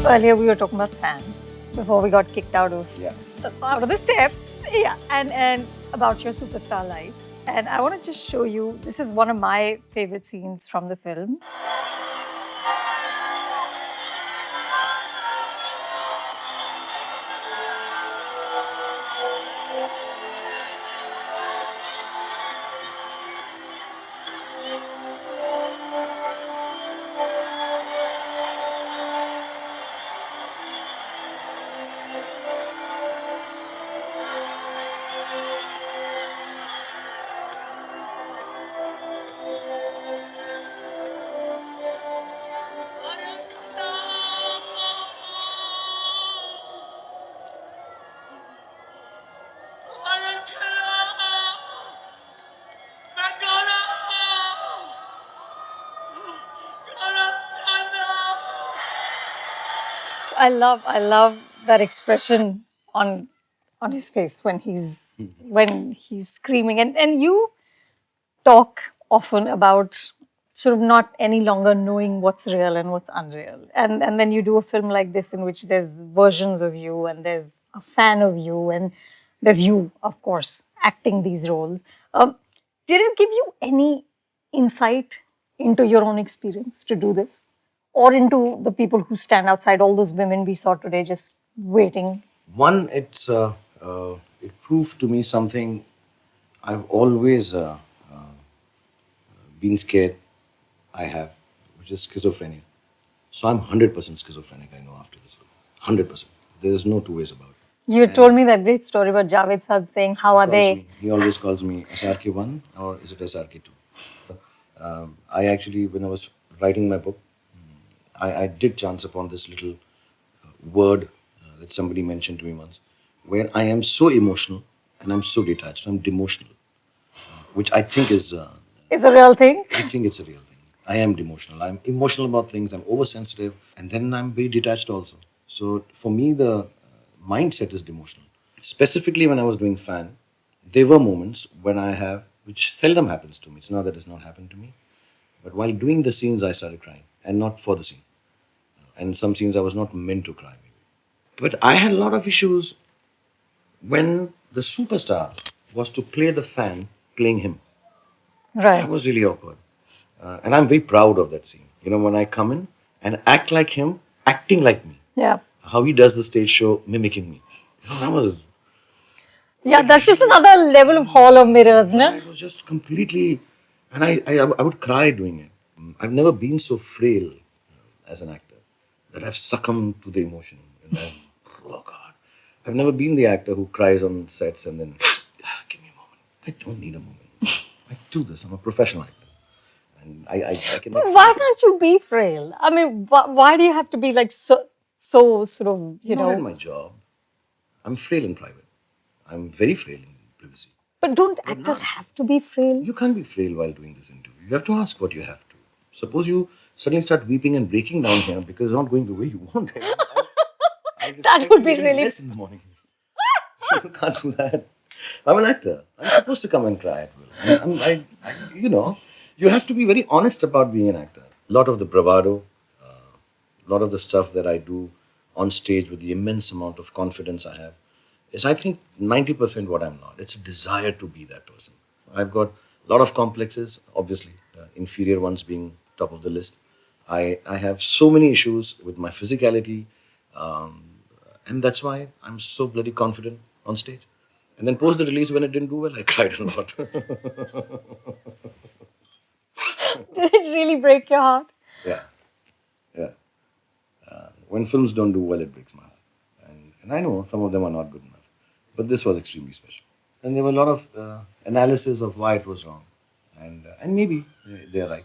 Earlier we were talking about fans before we got kicked out of Yeah. out of the steps. Yeah, and about your superstar life. And I want to just show you. This is one of my favorite scenes from the film. I love that expression on his face when he's screaming. And you talk often about sort of not any longer knowing what's real and what's unreal. And then you do a film like this in which there's versions of you and there's a fan of you and there's you, of course, acting these roles. Did it give you any insight into your own experience to do this? Or into the people who stand outside, all those women we saw today just waiting? One, it proved to me something I've always been scared I have, which is schizophrenia. So I'm 100% schizophrenic, I know, after this film. 100%. There's no two ways about it. You told me that great story about Javed Sahab saying, "How are they?" He always calls me SRK1 or is it SRK2? I actually, when I was writing my book, I did chance upon this little word that somebody mentioned to me once, where I am so emotional and I'm so detached. I'm demotional, which I think is, It's a real thing. I think it's a real thing. I am demotional. I'm emotional about things. I'm oversensitive, and then I'm very detached also. So for me, the mindset is demotional. Specifically, when I was doing fan, there were moments when I have, which seldom happens to me. It's not that it's not happened to me, but while doing the scenes, I started crying, and not for the scene. And some scenes I was not meant to cry, maybe. But I had a lot of issues when the superstar was to play the fan playing him. Right. That was really awkward. And I'm very proud of that scene. You know, when I come in and act like him, acting like me. Yeah. How he does the stage show, mimicking me. You know, that was. Yeah, that's just another level of Hall of Mirrors, no? It was just completely. And I would cry doing it. I've never been so frail as an actor that I've succumbed to the emotion. And then, oh God. I've never been the actor who cries on sets and then, give me a moment. I don't need a moment. I do this. I'm a professional actor. And I can. But why can't you be frail? I mean, why do you have to be like so sort of, Not in my job. I'm frail in private. I'm very frail in privacy. But don't actors have to be frail? You can't be frail while doing this interview. You have to ask what you have to. Suppose you suddenly start weeping and breaking down here because it's not going the way you want it. That would be really. Less in the morning. You can't do that. I'm an actor. I'm supposed to come and cry at will. You know, you have to be very honest about being an actor. A lot of the bravado, a lot of the stuff that I do on stage with the immense amount of confidence I have is, I think, 90% what I'm not. It's a desire to be that person. I've got a lot of complexes, obviously, inferior ones being top of the list. I have so many issues with my physicality, and that's why I'm so bloody confident on stage. And then post the release, when it didn't do well, I cried a lot. Did it really break your heart? Yeah, yeah. When films don't do well, it breaks my heart. And I know some of them are not good enough. But this was extremely special. And there were a lot of analysis of why it was wrong. And maybe they're right.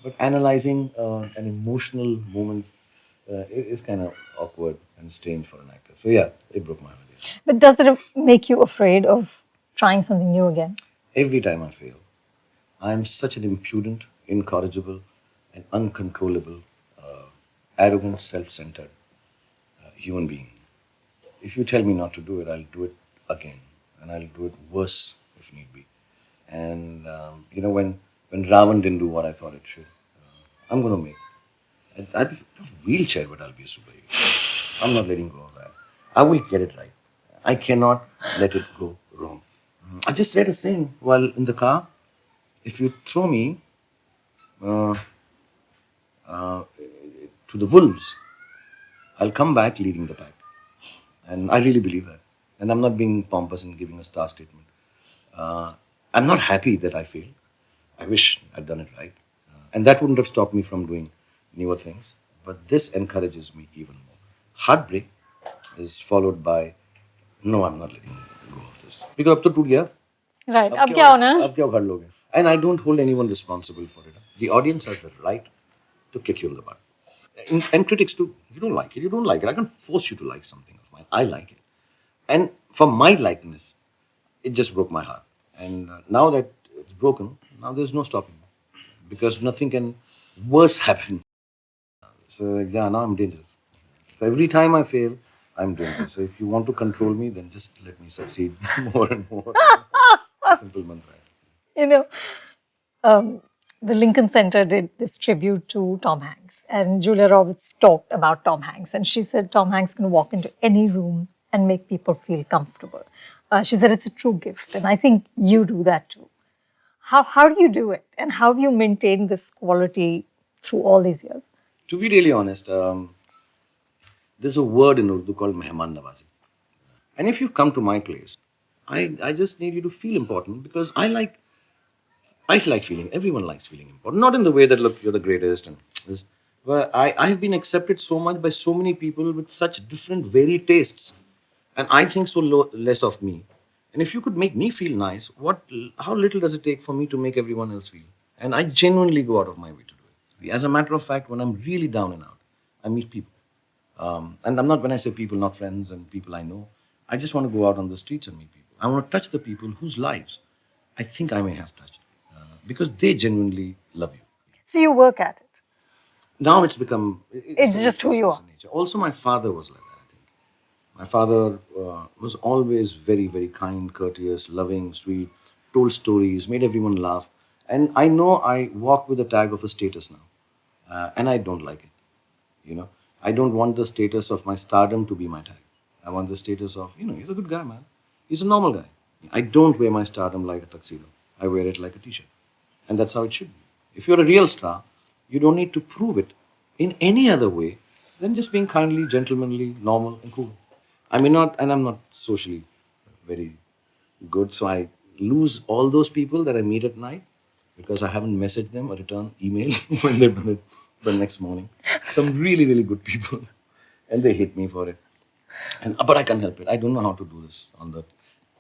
But analyzing an emotional moment is kind of awkward and strange for an actor. So yeah, it broke my heart. Yeah. But does it make you afraid of trying something new again? Every time I fail, I am such an impudent, incorrigible, and uncontrollable, arrogant, self-centered human being. If you tell me not to do it, I'll do it again, and I'll do it worse if need be. And you know, when Ravan didn't do what I thought it should, I'm going to make. I'll be not wheelchair, but I'll be a superhero. I'm not letting go of that. I will get it right. I cannot let it go wrong. I just read a saying while in the car. If you throw me uh, uh, to the wolves, I'll come back leading the pack. And I really believe that. And I'm not being pompous and giving a star statement. Uh, I'm not happy that I failed. I wish I'd done it right. And that wouldn't have stopped me from doing newer things. But this encourages me even more. Heartbreak is followed by, no, I'm not letting go of this. Because अब तो टूट गया. Right. अब अब क्या क्या होना है? अब क्या उखाड़ लोगे? And I don't hold anyone responsible for it. The audience has the right to kick you in the butt. And critics too. You don't like it. You don't like it. I can't force you to like something of mine. I like it. And for my likeness, it just broke my heart. And now that it's broken, now there's no stopping me. Because nothing can worse happen. So yeah, now I'm dangerous. So every time I fail, I'm dangerous. So if you want to control me, then just let me succeed more and more. Simple mantra. You know, um, the Lincoln Center did this tribute to Tom Hanks, and Julia Roberts talked about Tom Hanks, and she said Tom Hanks can walk into any room and make people feel comfortable. She said it's a true gift, and I think you do that too. How do you do it, and how have you maintained this quality through all these years? To be really honest, there's a word in Urdu called mehman nawazi. And if you come to my place, I just need you to feel important because I like feeling, everyone likes feeling important. Not in the way that, look, you're the greatest. And this, but I have been accepted so much by so many people with such different, varied tastes. And I think so less of me. And if you could make me feel nice, how little does it take for me to make everyone else feel? And I genuinely go out of my way to do it. As a matter of fact, when I'm really down and out, I meet people. And I'm not, when I say people, not friends and people I know, I just want to go out on the streets and meet people. I want to touch the people whose lives I think I may have touched because they genuinely love you. So you work at it. Now it's become, It's just who you it's are. nature. Also, my father was like that, I think. My father was always very, very kind, courteous, loving, sweet, told stories, made everyone laugh. And I know I walk with the tag of a status now, and I don't like it. You know, I don't want the status of my stardom to be my tag. I want the status of, he's a good guy, man. He's a normal guy. I don't wear my stardom like a tuxedo. I wear it like a t-shirt. And that's how it should be. If you're a real star, you don't need to prove it in any other way than just being kindly, gentlemanly, normal, and cool. I may not, and I'm not socially very good, so I lose all those people that I meet at night because I haven't messaged them or returned email when they've done it the next morning. Some really, really good people, and they hate me for it. And but I can't help it. I don't know how to do this on the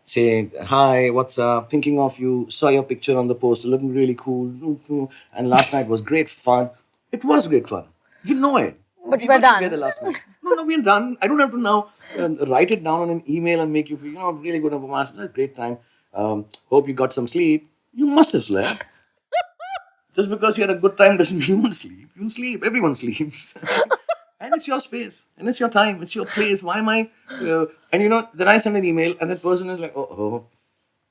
say hi, what's up? Thinking of you. Saw your picture on the poster, looking really cool. And last night was great fun. It was great fun. You know it. But We we're were done. together last night. No, we're done. I don't have to now write it down on an email and make you feel, really good. It's a great time. Hope you got some sleep. You must have slept. Just because you had a good time doesn't mean you won't sleep. You'll sleep. Everyone sleeps. And it's your space. And it's your time. It's your place. Why am I? And then I send an email and that person is like, oh,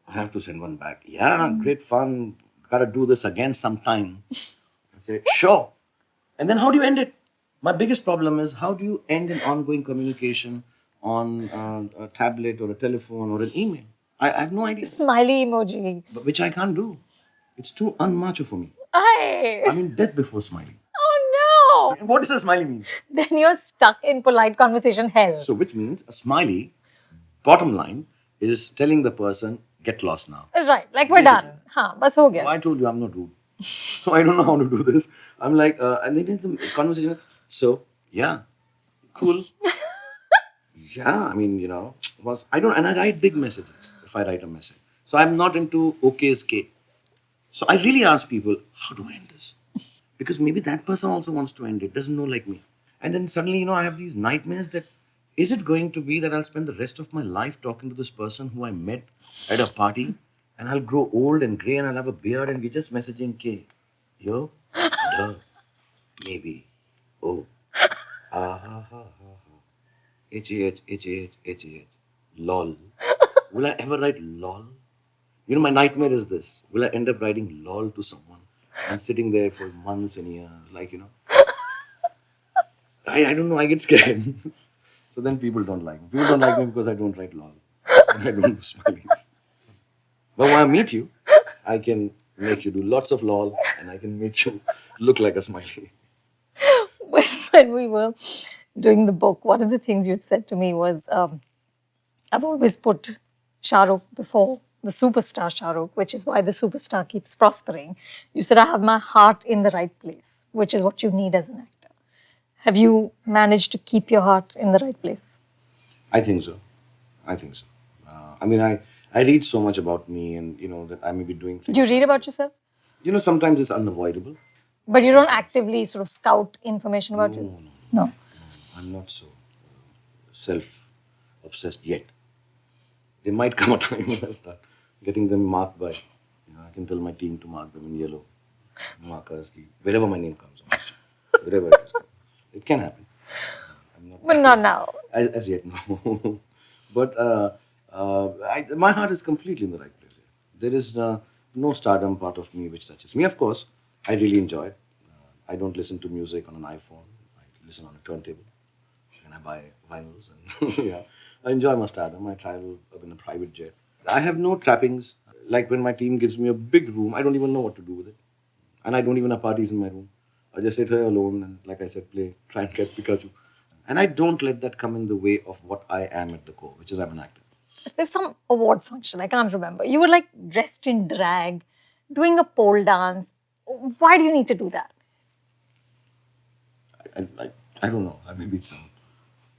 I have to send one back. Yeah, great fun. Gotta do this again sometime. I say, sure. And then how do you end it? My biggest problem is how do you end an ongoing communication on a tablet or a telephone or an email? I have no idea, Smiley emoji. but which I can't do. It's too unmacho for me. Hey. I mean, death before smiley. Oh no. What does a smiley mean? Then you're stuck in polite conversation hell. So, which means a smiley, bottom line, is telling the person, get lost now. Right, like we're done. हाँ, बस हो Well, गया. I told you I'm not rude. So I don't know how to do this. I'm like, and then in the conversation, so yeah, cool. Yeah, I mean, I don't, and I write big messages if I write a message. So I'm not into OK's K. So I really ask people, how do I end this? Because maybe that person also wants to end it, doesn't know like me. And then suddenly, I have these nightmares that is it going to be that I'll spend the rest of my life talking to this person who I met at a party and I'll grow old and gray and I'll have a beard and we're just messaging K. Yo, duh, maybe. Oh, ah, ha, ha, ha, ha. H-A-H, H-A-H, H-A-H. Lol. Will I ever write lol? My nightmare is this. Will I end up writing lol to someone and sitting there for months and years? Like. I don't know. I get scared. So then people don't like me. People don't like me because I don't write lol and I don't do smileys. But when I meet you, I can make you do lots of lol and I can make you look like a smiley. When we were doing the book, one of the things you'd said to me was, I've always put Shah Rukh before the superstar Shah Rukh, which is why the superstar keeps prospering. You said, I have my heart in the right place, which is what you need as an actor. Have you managed to keep your heart in the right place? I think so. I think so. I mean, I read so much about me and, that I may be doing Do you things read like about this. yourself? Sometimes it's unavoidable. But you don't Sometimes. actively sort of scout information No, about you? no, no. No. I'm not so self obsessed yet. There might come a time when I start getting them marked by, I can tell my team to mark them in yellow markers, wherever my name comes on, wherever it is. It can happen. I'm not, But not now. as yet, no. But my heart is completely in the right place. There is no stardom part of me which touches me. Of course, I really enjoy it. I don't listen to music on an iPhone. I listen on a turntable and I buy vinyls and yeah, I enjoy my stardom. I travel in a private jet. I have no trappings. Like when my team gives me a big room, I don't even know what to do with it, and I don't even have parties in my room. I just sit here alone and, like I said, play, try and get Pikachu, and I don't let that come in the way of what I am at the core, which is I'm an actor. There's some award function, I can't remember. You were like dressed in drag, doing a pole dance. Why do you need to do that? I don't know. Maybe it's some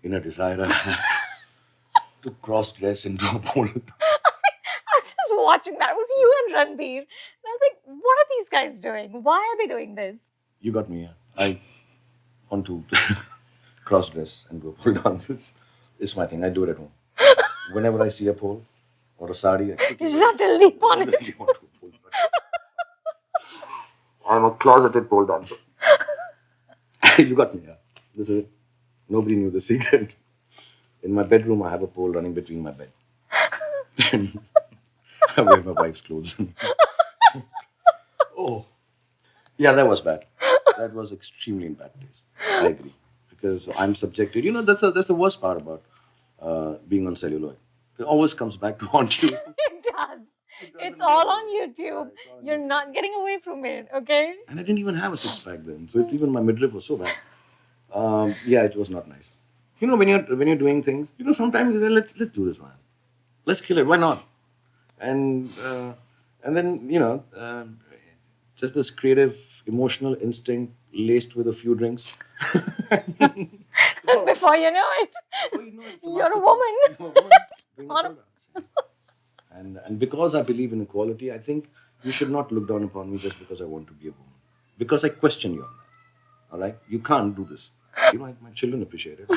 inner desire I have to cross dress and do a pole. I was just watching that. It was you and Ranbir. And I was like, what are these guys doing? Why are they doing this? You got me. Yeah. I want to cross dress and do pole dances. It's my thing. I do it at home. Whenever I see a pole or a sari, I You quickly just have to leap on immediately it. want to pole dance. I'm a closeted pole dancer. You got me. Yeah. This is it. Nobody knew the secret. In my bedroom, I have a pole running between my bed. And I wear my wife's clothes. Oh, yeah, that was bad. That was extremely in bad taste. I agree because I'm subjected. That's the worst part about being on celluloid. It always comes back to haunt you. It does. It It's doesn't go all away. on Yeah, YouTube. it's on You're YouTube. not getting away from it, okay? And I didn't even have a six pack then, so it's even my midriff was so bad. Yeah, it was not nice. When you're doing things, sometimes you say, let's do this, man. Let's kill it. Why not? And then just this creative emotional instinct laced with a few drinks. Before you know it, So it's a you're a masterpiece. woman. You're a woman doing a On a- pole dance. And because I believe in equality, I think you should not look down upon me just because I want to be a woman. Because I question you on that. All right? You can't do this. My children appreciate it.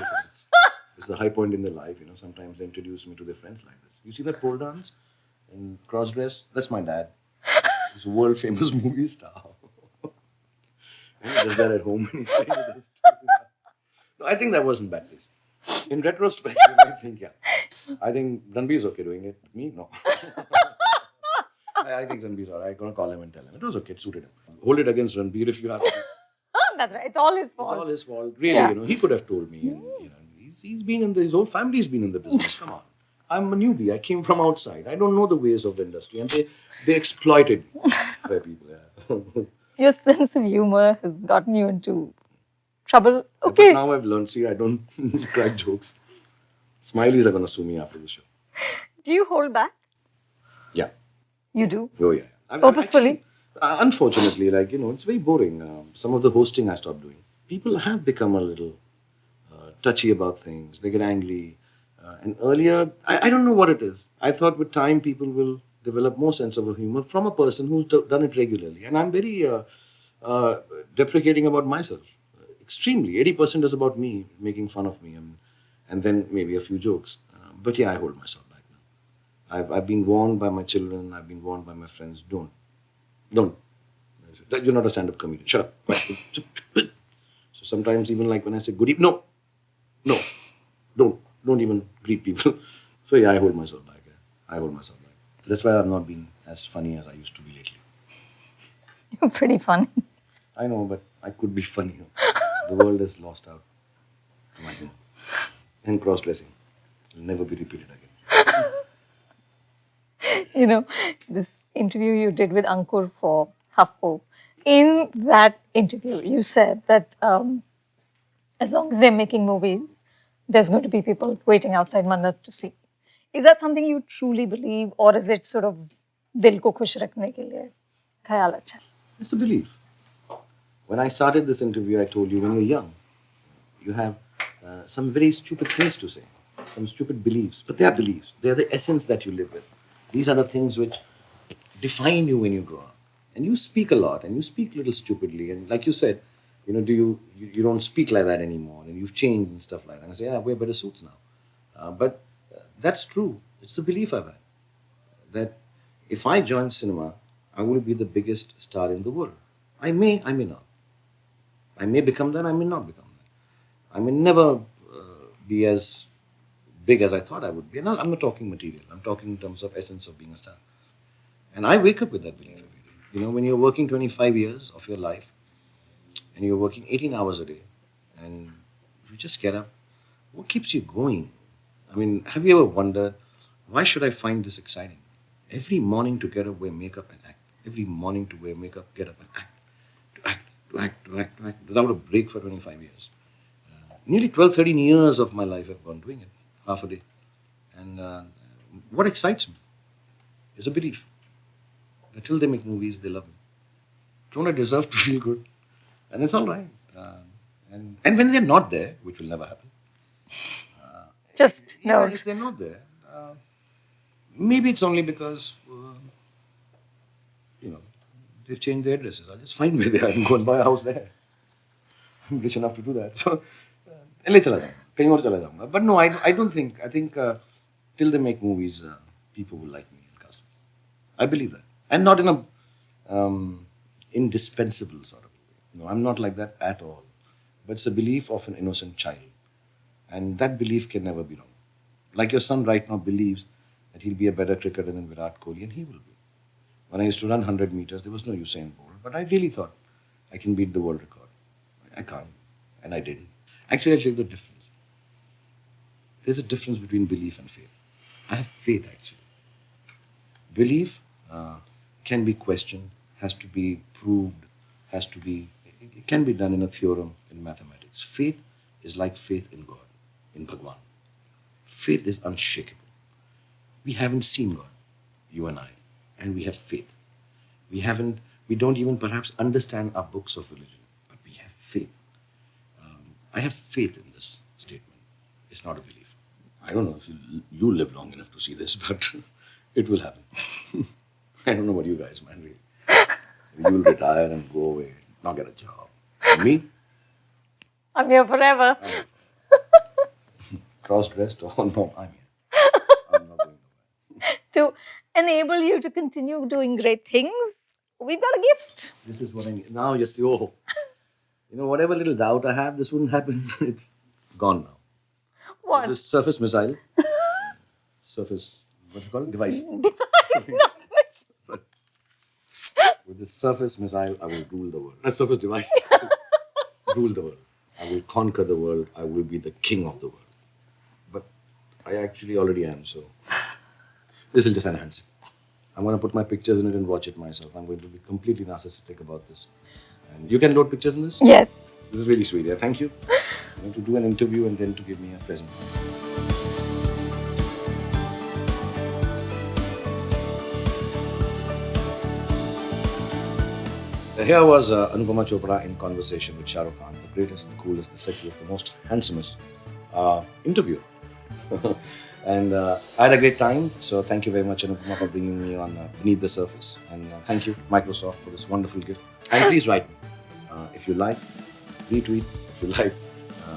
It's a high point in their life. Sometimes they introduce me to their friends like this. You see that pole dance and cross dress? That's my dad. He's a world famous movie star. And he does that at home and he's playing with us too. No, I think that wasn't bad taste. In retrospect, I think, yeah. I think Ranbir's okay doing it. Me, no. I think Ranbir's alright. I'm gonna call him and tell him. It was okay, it suited him. Hold it against Ranbir if you have to. That's right. It's all his It's all fault. his fault. Really, Yeah. he could have told me. And, he's been in his whole family's been in the business. Come on. I'm a newbie. I came from outside. I don't know the ways of the industry. And they exploited me. Fair people, yeah. Your sense of humor has gotten you into trouble. But Okay. now I've learned, see, I don't crack jokes. Smileys are going to sue me after the show. Do you hold back? Yeah. You do. Oh, yeah. Purposefully? Actually, unfortunately, it's very boring. Some of the hosting I stopped doing. People have become a little touchy about things. They get angry. And earlier, I don't know what it is. I thought with time, people will develop more sense of humor from a person who's done it regularly. And I'm very uh, deprecating about myself. Extremely. 80% is about me, making fun of me, and then maybe a few jokes. But yeah, I hold myself back now. I've been warned by my children, I've been warned by my friends, don't. You're not a stand up comedian. Shut up. Right. So sometimes, even like when I say good evening, no, don't even greet people. So yeah, I hold myself back. Yeah. I hold myself back. That's why I've not been as funny as I used to be lately. You're pretty funny. I know, but I could be funnier. The world has lost out. Imagine. And cross-dressing. It'll never be repeated again. You know, this interview you did with Ankur for HuffPo, in that interview, you said that as long as they're making movies, there's going to be people waiting outside Mannat to see. Is that something you truly believe, or is it sort of दिल को खुश रखने के लिए ख्याल अच्छा? It's a belief. When I started this interview, I told you when you're young, you have some very stupid things to say, some stupid beliefs, but they are beliefs. They are the essence that you live with. These are the things which define you when you grow up. And you speak a lot, and you speak a little stupidly. And like you said, you know, you don't speak like that anymore, and you've changed and stuff like that. And I say, yeah, I wear better suits now. But that's true. It's the belief I've had that if I join cinema, I will be the biggest star in the world. I may not. I may become that, I may not become that. I may never be as big as I thought I would be. And I'm not talking material, I'm talking in terms of essence of being a star. And I wake up with that belief every day. You know, when you're working 25 years of your life and you're working 18 hours a day and you just get up, what keeps you going? I mean, have you ever wondered, why should I find this exciting? Every morning to get up, wear makeup and act. Every morning to wear makeup, get up and act. To act, to act, to act, to act, without a break for 25 years. Nearly 12, 13 years of my life I've gone doing it, half a day. And what excites me is a belief that till they make movies, they love me. Don't I deserve to feel good? And it's all right. And when they're not there, which will never happen. Just Even note. if they're not there, maybe it's only because, you know, they've changed their addresses. I'll just find where they are and go and buy a house there. I'm rich enough to do that. So, ले चला जाऊंगा, कहीं और चला जाऊंगा. But no, I don't think. I think till they make movies, people will like me and cast me. I believe that. And not in a indispensable sort of way. No, I'm not like that at all. But it's a belief of an innocent child. And that belief can never be wrong. Like your son right now believes that he'll be a better cricketer than Virat Kohli, and he will be. When I used to run 100 meters, there was no Usain Bolt, but I really thought I can beat the world record. I can't, and I didn't. Actually, I'll tell you the difference. There's a difference between belief and faith. I have faith, actually. Belief can be questioned, has to be proved, it can be done in a theorem in mathematics. Faith is like faith in God, in Bhagwan. Faith is unshakable. We haven't seen God, you and I, and we have faith. We don't even perhaps understand our books of religion, but we have faith. I have faith in this statement. It's not a belief. I don't know if you live long enough to see this, but it will happen. I don't know what you guys, man, really. You'll retire and go away, not get a job. And me? I'm here forever. Cross-dressed? Oh no, I'm here. I'm not going nowhere. To enable you to continue doing great things, we've got a gift. This is what I need. Now you see, oh, you know, whatever little doubt I have, this wouldn't happen. It's gone now. What? This surface missile. Surface, what's it called? Device. With this surface missile, I will rule the world. A surface device. Rule the world. I will conquer the world. I will be the king of the world. But I actually already am, so this will just enhance it. I'm going to put my pictures in it and watch it myself. I'm going to be completely narcissistic about this. And you can load pictures in this? Yes. This is really sweet. Yeah, thank you. I'm going to do an interview and then to give me a present. Here was Anupama Chopra in conversation with Shah Rukh Khan, the greatest, the coolest, the sexiest, the most handsomest interviewer. And I had a great time. So thank you very much, Anupama, for bringing me on Beneath the Surface. And thank you, Microsoft, for this wonderful gift. And please write me. If you like, retweet. If you like,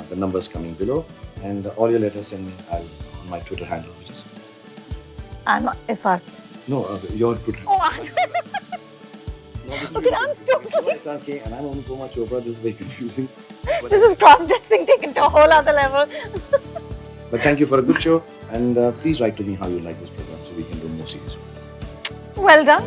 the numbers coming below. And all your letters send me on my Twitter handle, which is... I'm SRK. No, your Twitter. Oh, No, this is okay, I'm totally... SRK and I'm Anupama Chopra. This is very confusing. But, This is cross-dressing taken to a whole other level. but thank you for a good show. And please write to me how you like this program so we can do more series. Well done.